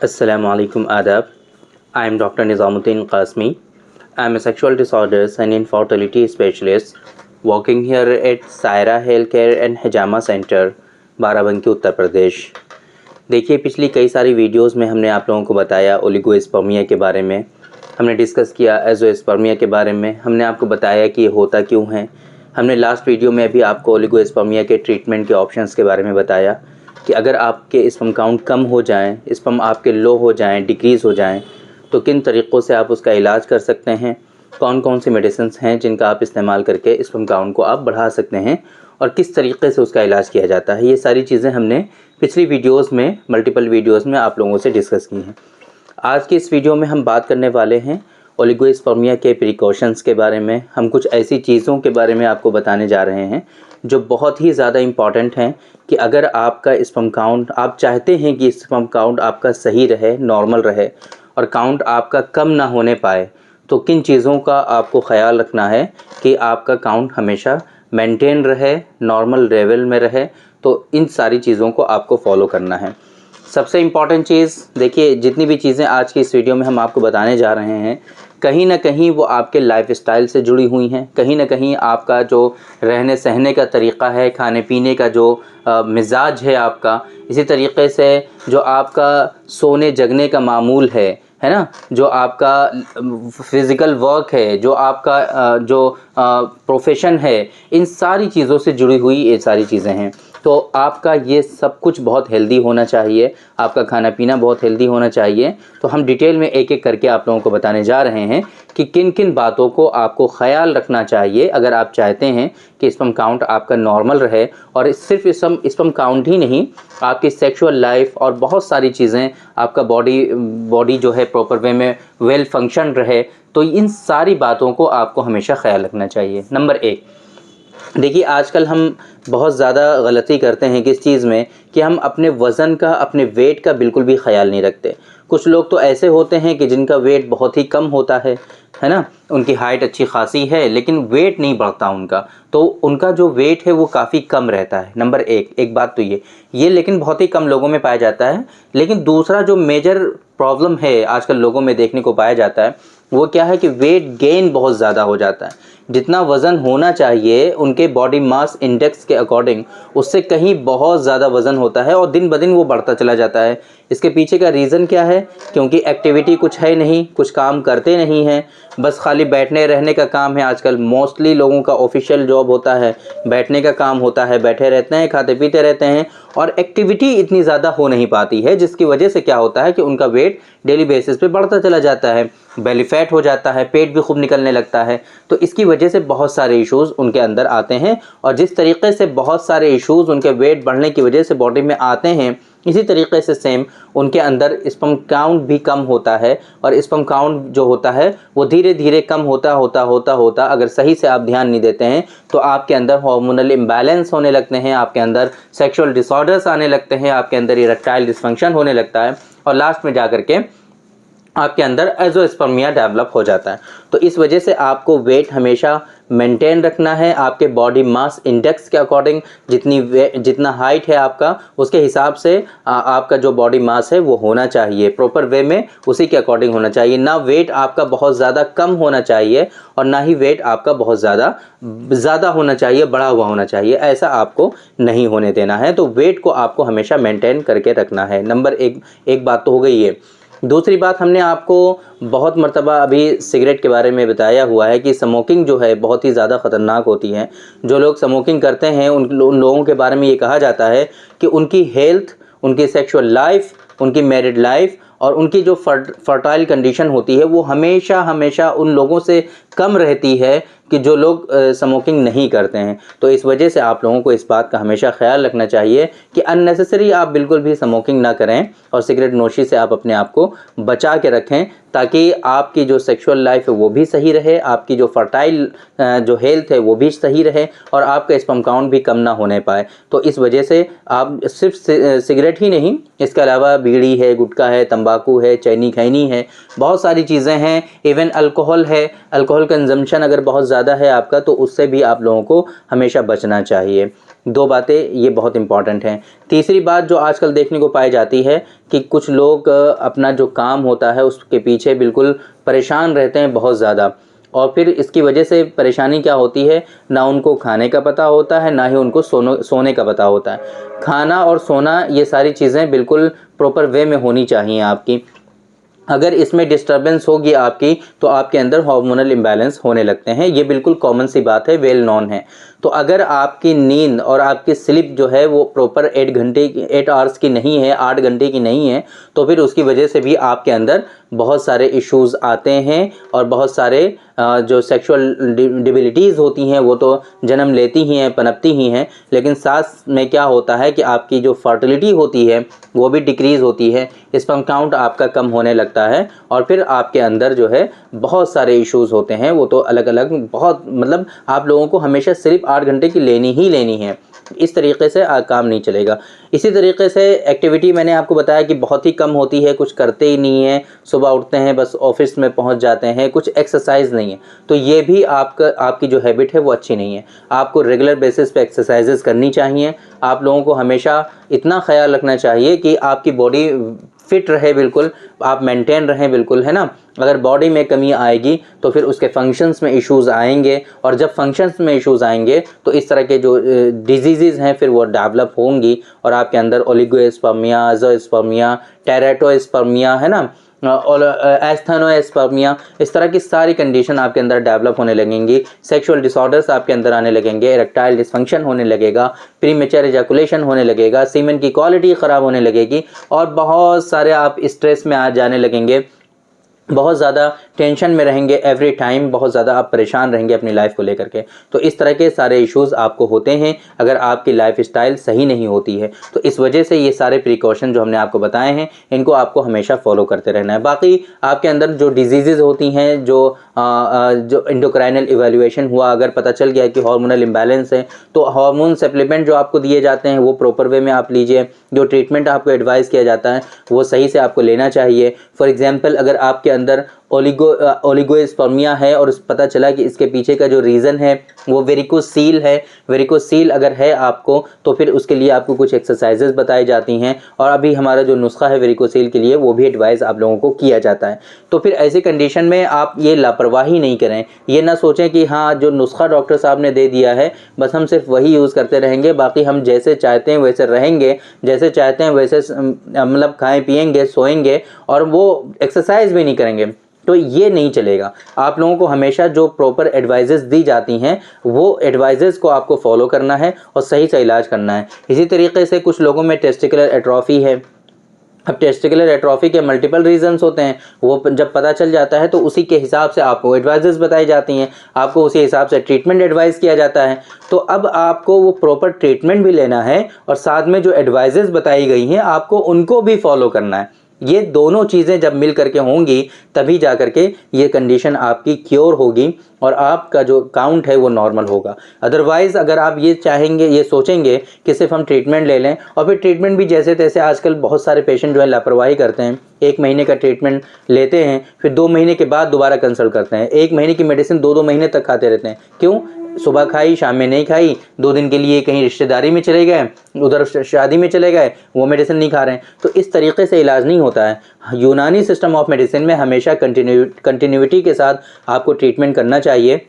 Assalamualaikum adab. I am Dr. Nizamuddin Qasmi. I am a sexual disorders and infertility specialist working here at Saira Healthcare and Hijama Center, Barabanki Uttar Pradesh. देखिए, पिछली कई सारी videos में हमने आप लोगों को बताया ओलिगोस्पर्मिया के बारे में, हमने डिस्कस किया एज़ोस्पर्मिया के बारे में, हमने आपको बताया कि ये होता क्यों है। हमने लास्ट वीडियो में भी आपको ओलिगोस्पर्मिया के ट्रीटमेंट के ऑप्शंस के बारे में बताया कि अगर आपके स्पर्म काउंट कम हो जाएं, स्पर्म आपके लो हो जाएं, डिक्रीज़ हो जाएं, तो किन तरीक़ों से आप उसका इलाज कर सकते हैं, कौन कौन सी मेडिसिन्स हैं जिनका आप इस्तेमाल करके स्पर्म काउंट को आप बढ़ा सकते हैं और किस तरीक़े से उसका इलाज किया जाता है। ये सारी चीज़ें हमने पिछली वीडियोस में, मल्टीपल वीडियोस में आप लोगों से डिस्कस की हैं। आज की इस वीडियो में हम बात करने वाले हैं ओलिगोस्पर्मिया के प्रिकॉशंस के बारे में। हम कुछ ऐसी चीज़ों के बारे में आपको बताने जा रहे हैं जो बहुत ही ज़्यादा इम्पॉर्टेंट हैं कि अगर आपका स्पर्म काउंट, आप चाहते हैं कि स्पर्म काउंट आपका सही रहे, नॉर्मल रहे और काउंट आपका कम ना होने पाए, तो किन चीज़ों का आपको ख़याल रखना है कि आपका काउंट हमेशा मेंटेन रहे, नॉर्मल लेवल में रहे। तो इन सारी चीज़ों को आपको फॉलो करना है। सबसे इम्पॉर्टेंट चीज़ देखिए, जितनी भी चीज़ें आज की इस वीडियो में हम आपको बताने जा रहे हैं, कहीं ना कहीं वो आपके लाइफस्टाइल से जुड़ी हुई हैं, कहीं ना कहीं आपका जो रहने सहने का तरीक़ा है, खाने पीने का जो मिजाज है आपका, इसी तरीक़े से जो आपका सोने जगने का मामूल है ना, जो आपका फ़िज़िकल वर्क है, जो आपका जो प्रोफेशन है, इन सारी चीज़ों से जुड़ी हुई ये सारी चीज़ें हैं। तो आपका ये सब कुछ बहुत हेल्दी होना चाहिए, आपका खाना पीना बहुत हेल्दी होना चाहिए। तो हम डिटेल में एक एक करके आप लोगों को बताने जा रहे हैं कि किन किन बातों को आपको ख़याल रखना चाहिए अगर आप चाहते हैं कि स्पर्म काउंट आपका नॉर्मल रहे। और सिर्फ स्पर्म काउंट ही नहीं, आपकी सेक्सुअल लाइफ और बहुत सारी चीज़ें, आपका बॉडी जो है प्रॉपर वे में वेल फंक्शन रहे। तो इन सारी बातों को आपको हमेशा ख्याल रखना चाहिए। नंबर 1, देखिए, आजकल हम बहुत ज़्यादा गलती करते हैं किस चीज़ में कि हम अपने वज़न का, अपने वेट का बिल्कुल भी ख्याल नहीं रखते। कुछ लोग तो ऐसे होते हैं कि जिनका वेट बहुत ही कम होता है ना, उनकी हाइट अच्छी खासी है लेकिन वेट नहीं बढ़ता उनका, तो उनका जो वेट है वो काफ़ी कम रहता है। नंबर एक बात तो ये लेकिन बहुत ही कम लोगों में पाया जाता है। लेकिन दूसरा जो मेजर प्रॉब्लम है आजकल लोगों में देखने को पाया जाता है, वो क्या है कि वेट गेन बहुत ज़्यादा हो जाता है। जितना वज़न होना चाहिए उनके बॉडी मास इंडेक्स के अकॉर्डिंग, उससे कहीं बहुत ज़्यादा वज़न होता है और दिन ब दिन वो बढ़ता चला जाता है। इसके पीछे का रीज़न क्या है? क्योंकि एक्टिविटी कुछ है नहीं, कुछ काम करते नहीं हैं, बस खाली बैठने रहने का काम है। आजकल मोस्टली लोगों का ऑफिशियल जॉब होता है, बैठने का काम होता है, बैठे रहते हैं, खाते पीते रहते हैं और एक्टिविटी इतनी ज़्यादा हो नहीं पाती है, जिसकी वजह से क्या होता है कि उनका वेट डेली बेसिस पे बढ़ता चला जाता है, बेली फैट हो जाता है, पेट भी खूब निकलने लगता है। तो इसकी वजह से बहुत सारे इश्यूज़ उनके अंदर आते हैं और जिस तरीके से बहुत सारे इश्यूज़ उनके वेट बढ़ने की वजह से बॉडी में आते हैं, इसी तरीके से सेम उनके अंदर स्पर्म काउंट भी कम होता है। और स्पर्म काउंट जो होता है वो धीरे धीरे कम होता अगर सही से आप ध्यान नहीं देते हैं तो आपके अंदर हार्मोनल इम्बैलेंस होने लगते हैं, आपके अंदर सेक्सुअल डिसऑर्डर्स आने लगते हैं, आपके अंदर इरेक्टाइल डिसफंक्शन होने लगता है और लास्ट में जाकर के आपके अंदर एज़ोस्पर्मिया डेवलप हो जाता है। तो इस वजह से आपको वेट हमेशा मेंटेन रखना है, आपके बॉडी मास इंडेक्स के अकॉर्डिंग, जितना हाइट है आपका उसके हिसाब से आपका जो बॉडी मास है वो होना चाहिए प्रॉपर वे में, उसी के अकॉर्डिंग होना चाहिए। ना वेट आपका बहुत ज़्यादा कम होना चाहिए और ना ही वेट आपका बहुत ज़्यादा होना चाहिए, बढ़ा हुआ होना चाहिए, ऐसा आपको नहीं होने देना है। तो वेट को आपको हमेशा मेंटेन करके रखना है। नंबर एक बात तो हो गई है। दूसरी बात, हमने आपको बहुत मर्तबा अभी सिगरेट के बारे में बताया हुआ है कि स्मोकिंग जो है बहुत ही ज़्यादा ख़तरनाक होती है। जो लोग स्मोकिंग करते हैं उन लोगों के बारे में ये कहा जाता है कि उनकी हेल्थ, उनकी सेक्सुअल लाइफ, उनकी मैरिड लाइफ और उनकी जो फर्टाइल कंडीशन होती है वो हमेशा उन लोगों से कम रहती है कि जो लोग स्मोकिंग नहीं करते हैं। तो इस वजह से आप लोगों को इस बात का हमेशा ख्याल रखना चाहिए कि अननेसेसरी आप बिल्कुल भी स्मोकिंग ना करें और सिगरेट नोशी से आप अपने आप को बचा के रखें, ताकि आपकी जो सेक्सुअल लाइफ है वो भी सही रहे, आपकी जो फर्टाइल जो हेल्थ है वो भी सही रहे और आपका स्पर्म काउंट भी कम ना होने पाए। तो इस वजह से आप सिर्फ सिगरेट ही नहीं, इसके अलावा बीड़ी है, गुटखा है, तंबाकू है, चैनी खैनी है, बहुत सारी चीज़ें हैं, इवन अल्कोहल है। अल्कोहल कंजम्पशन अगर बहुत ज़्यादा है आपका तो उससे भी आप लोगों को हमेशा बचना चाहिए। दो बातें ये बहुत इंपॉर्टेंट हैं। तीसरी बात जो आजकल देखने को पाई जाती है कि कुछ लोग अपना जो काम होता है उसके पीछे बिल्कुल परेशान रहते हैं बहुत ज़्यादा, और फिर इसकी वजह से परेशानी क्या होती है, ना उनको खाने का पता होता है, ना ही उनको सोने का पता होता है। खाना और सोना ये सारी चीज़ें बिल्कुल प्रॉपर वे में होनी चाहिए आपकी। अगर इसमें डिस्टर्बेंस होगी आपकी तो आपके अंदर हार्मोनल इम्बैलेंस होने लगते हैं, ये बिल्कुल कॉमन सी बात है, वेल नॉन है। तो अगर आपकी नींद और आपकी स्लीप जो है वो प्रॉपर 8 आवर्स की नहीं है, 8 घंटे की नहीं है, तो फिर उसकी वजह से भी आपके अंदर बहुत सारे इश्यूज़ आते हैं और बहुत सारे जो सेक्सुअल डिबिलिटीज़ होती हैं वो तो जन्म लेती ही हैं, पनपती ही हैं, लेकिन साथ में क्या होता है कि आपकी जो फर्टिलिटी होती है वो भी डिक्रीज़ होती है, स्पर्म काउंट आपका कम होने लगता है, और फिर आपके अंदर जो है बहुत सारे इश्यूज़ होते हैं। वो तो अलग अलग बहुत, मतलब आप लोगों को हमेशा सिर्फ 8 घंटे की लेनी ही लेनी है, इस तरीके से काम नहीं चलेगा। इसी तरीके से एक्टिविटी मैंने आपको बताया कि बहुत ही कम होती है, कुछ करते ही नहीं है, सुबह उठते हैं बस ऑफिस में पहुंच जाते हैं, कुछ एक्सरसाइज नहीं है, तो ये भी आपकी जो हैबिट है वो अच्छी नहीं है। आपको रेगुलर बेसिस पे एक्सरसाइजेस करनी चाहिए। आप लोगों को हमेशा इतना ख्याल रखना चाहिए कि आपकी बॉडी फिट रहे, बिल्कुल आप मेंटेन रहें, बिल्कुल, है ना। अगर बॉडी में कमी आएगी तो फिर उसके फंक्शंस में इश्यूज़ आएंगे, और जब फंक्शंस में इश्यूज़ आएंगे तो इस तरह के जो डिजीज़ हैं फिर वो डेवलप होंगी, और आपके अंदर ओलिगोस्पर्मिया, अज़ोस्पर्मिया, टेराटोस्पर्मिया, है ना, और एस्थेनोस्पर्मिया, इस तरह की सारी कंडीशन आपके अंदर डेवलप होने लगेंगी। सेक्सुअल डिसऑर्डर्स आपके अंदर आने लगेंगे, इरेक्टाइल डिसफंक्शन होने लगेगा, प्रीमेच्योर एजैकुलेशन होने लगेगा, सीमेन की क्वालिटी ख़राब होने लगेगी, और बहुत सारे आप स्ट्रेस में आ जाने लगेंगे, बहुत ज़्यादा टेंशन में रहेंगे एवरी टाइम, बहुत ज़्यादा आप परेशान रहेंगे अपनी लाइफ को लेकर के। तो इस तरह के सारे इश्यूज़ आपको होते हैं अगर आपकी लाइफस्टाइल सही नहीं होती है। तो इस वजह से ये सारे प्रिकॉशन जो हमने आपको बताए हैं इनको आपको हमेशा फॉलो करते रहना है। बाकी आपके अंदर जो डिजीज़ेज़ होती हैं, जो एंडोक्राइनल इवैल्यूएशन हुआ, अगर पता चल गया कि हार्मोनल इम्बैलेंस है, तो हार्मोन सप्लीमेंट जो आपको दिए जाते हैं वो प्रॉपर वे में आप लीजिए। जो ट्रीटमेंट आपको एडवाइस किया जाता है वो सही से आपको लेना चाहिए। फॉर एग्जांपल, अगर आपके अंदर ओलिगोस्पर्मिया है और पता चला कि इसके पीछे का जो रीज़न है वो वेरिकोसील है, वेरिकोसील अगर है आपको तो फिर उसके लिए आपको कुछ एक्सरसाइजेज बताई जाती हैं, और अभी हमारा जो नुस्खा है वेरिकोसील के लिए वो भी एडवाइस आप लोगों को किया जाता है। तो फिर ऐसी कंडीशन में आप ये लापरवाही नहीं करें, ये ना सोचें कि हाँ जो नुस्खा डॉक्टर साहब ने दे दिया है बस हम सिर्फ वही यूज़ करते रहेंगे, बाकी हम जैसे चाहते हैं वैसे रहेंगे, जैसे चाहते हैं वैसे मतलब खाएं पिएंगे सोएंगे, और वो एक्सरसाइज भी नहीं करेंगे, तो ये नहीं चलेगा। आप लोगों को हमेशा जो प्रॉपर एडवाइजेस दी जाती हैं वो एडवाइजेस को आपको फॉलो करना है और सही से इलाज करना है। इसी तरीके से कुछ लोगों में टेस्टिकुलर एट्रोफी है। अब टेस्टिकुलर एट्रोफी के मल्टीपल रीजंस होते हैं, वो जब पता चल जाता है तो उसी के हिसाब से आपको एडवाइजेस बताई जाती हैं, आपको उसी हिसाब से ट्रीटमेंट एडवाइस किया जाता है। तो अब आपको वो प्रॉपर ट्रीटमेंट भी लेना है और साथ में जो एडवाइजेस बताई गई हैं आपको उनको भी फॉलो करना है। ये दोनों चीज़ें जब मिल करके होंगी तभी जा करके ये कंडीशन आपकी क्योर होगी और आपका जो काउंट है वो नॉर्मल होगा। अदरवाइज़ अगर आप ये चाहेंगे, ये सोचेंगे कि सिर्फ हम ट्रीटमेंट ले लें, और फिर ट्रीटमेंट भी जैसे तैसे, आजकल बहुत सारे पेशेंट जो है लापरवाही करते हैं, 1 महीने का ट्रीटमेंट लेते हैं, फिर 2 महीने के बाद दोबारा कंसल्ट करते हैं। 1 महीने की मेडिसिन 2-2 महीने तक खाते रहते हैं। क्यों? सुबह खाई, शाम में नहीं खाई, 2 दिन के लिए कहीं रिश्तेदारी में चले गए, उधर शादी में चले गए, वो मेडिसिन नहीं खा रहे हैं। तो इस तरीके से इलाज नहीं होता है। यूनानी सिस्टम ऑफ मेडिसिन में हमेशा कंटिन्यूटी के साथ आपको ट्रीटमेंट करना चाहिए,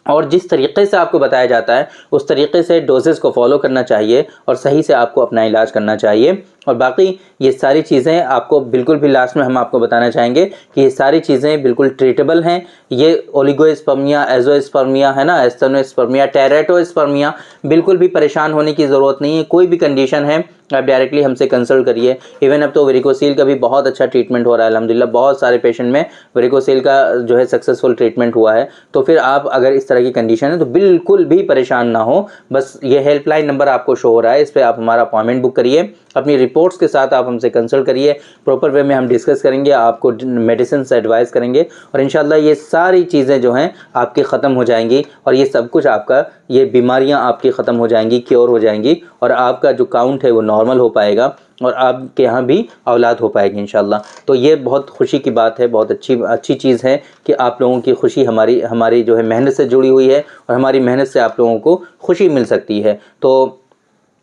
और जिस तरीके से आपको बताया जाता है उस तरीके से डोजेस को फॉलो करना चाहिए और सही से आपको अपना इलाज करना चाहिए। और बाकी ये सारी चीज़ें आपको बिल्कुल भी लास्ट में हम आपको बताना चाहेंगे कि ये सारी चीज़ें बिल्कुल ट्रीटेबल हैं। ये ओलिगोस्पर्मिया, एज़ोस्पर्मिया, है ना, एस्थेनोस्पर्मिया, टेराटोस्पर्मिया, बिल्कुल भी परेशान होने की ज़रूरत नहीं है। कोई भी कंडीशन है आप डायरेक्टली हमसे कंसल्ट करिए। इवन अब तो वेरिकोसील का भी बहुत अच्छा ट्रीटमेंट हो रहा है अल्हम्दुलिल्लाह, बहुत सारे पेशेंट में वेरिकोसील का जो है सक्सेसफुल ट्रीटमेंट हुआ है। तो फिर आप अगर इस तरह की कंडीशन है तो बिल्कुल भी परेशान ना हो, बस ये हेल्पलाइन नंबर आपको शो हो रहा है, इस पर आप हमारा अपॉइंटमेंट बुक करिए, अपनी रिपोर्ट्स के साथ आप हमसे कंसल्ट करिए। प्रॉपर वे में हम डिस्कस करेंगे, आपको मेडिसिन से एडवाइस करेंगे और इंशाल्लाह ये सारी चीज़ें जो हैं आपकी ख़त्म हो जाएंगी और ये सब कुछ आपका, ये बीमारियां आपकी ख़त्म हो जाएंगी, क्योर हो जाएंगी और आपका जो काउंट है वो नॉर्मल हो पाएगा और आपके यहाँ भी औलाद हो पाएगी इंशाल्लाह। तो ये बहुत खुशी की बात है, बहुत अच्छी चीज़ है कि आप लोगों की खुशी हमारी जो है मेहनत से जुड़ी हुई है और हमारी मेहनत से आप लोगों को खुशी मिल सकती है। तो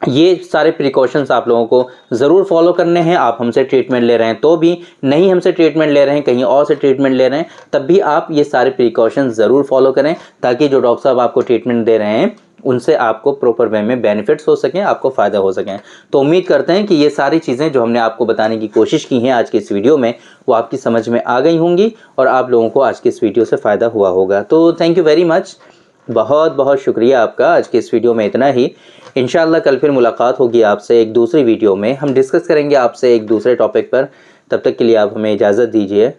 ये सारे प्रिकॉशंस आप लोगों को ज़रूर फॉलो करने हैं। आप हमसे ट्रीटमेंट ले रहे हैं तो भी, नहीं हमसे ट्रीटमेंट ले रहे हैं, कहीं और से ट्रीटमेंट ले रहे हैं, तब भी आप ये सारे प्रिकॉशंस ज़रूर फॉलो करें ताकि जो डॉक्टर साहब आपको ट्रीटमेंट दे रहे हैं उनसे आपको प्रॉपर वे में बेनिफिट्स हो सकें, आपको फ़ायदा हो सकें। तो उम्मीद करते हैं कि ये सारी चीज़ें जो हमने आपको बताने की कोशिश की हैं आज की इस वीडियो में, वो आपकी समझ में आ गई होंगी और आप लोगों को आज की इस वीडियो से फ़ायदा हुआ होगा। तो थैंक यू वेरी मच, बहुत बहुत शुक्रिया आपका। आज के इस वीडियो में इतना ही। इंशाल्लाह कल फिर मुलाकात होगी आपसे एक दूसरी वीडियो में, हम डिस्कस करेंगे आपसे एक दूसरे टॉपिक पर। तब तक के लिए आप हमें इजाज़त दीजिए।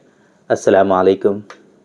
अस्सलामु अलैकुम।